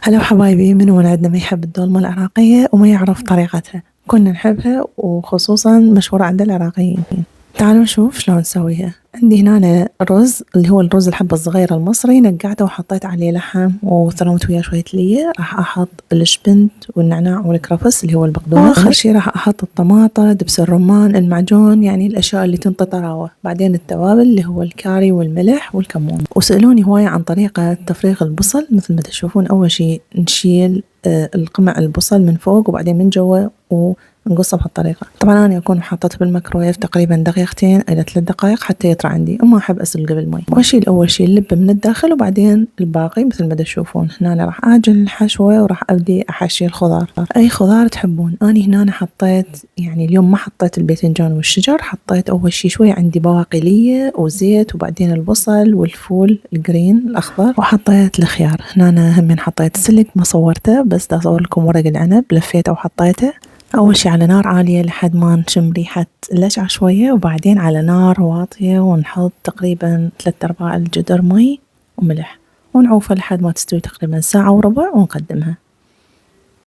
هلا حبايبي، من وين عندنا ما يحب الدولمة العراقية وما يعرف طريقتها؟ كنا نحبها وخصوصا مشهورة عند العراقيين. تعالوا نشوف شلون نسويها. عندي هنا رز اللي هو الرز الحبة الصغيرة المصري، نقعته وحطيت عليه لحم وثرمت وياه شوية ليا. راح أحط الشبنت والنعناع والكرفس اللي هو البقدونس. آخر شي راح أحط الطماطة، دبس الرمان، المعجون، يعني الأشياء اللي تنطي طراوة. بعدين التوابل اللي هو الكاري والملح والكمون. وسألوني هواية عن طريقة تفريغ البصل. مثل ما تشوفون، أول شي نشيل القمع البصل من فوق وبعدين من جوا ونقصه بهالطريقة. طبعا أنا أكون حاطته بالميكروويف تقريبا دقيقتين إلى 3 دقائق حتى يطرى عندي، أما أحب أسلقه بالمي. وأشيل أول شي اللبة من الداخل وبعدين الباقي مثل ما تشوفون. هنا أنا راح أعجن الحشوة وراح أبدي أحشي الخضار، أي خضار تحبون. أنا هنا حطيت، يعني اليوم ما حطيت الباذنجان والشجر، حطيت أول شي شوية عندي بواقي ليا وزيت، وبعدين البصل والفول الجرين الأخضر، وحطيت الخيار. هنا أنا هم حطيت سلق ما صورته، بس دا أصور لكم ورق العنب لفيته وحطيته. أول شي على نار عالية لحد ما نشم ريحة اللجعة شوية، وبعدين على نار واطية ونحط تقريبا 3/4 الجدر مي وملح ونعوفها لحد ما تستوي تقريبا ساعة وربع ونقدمها.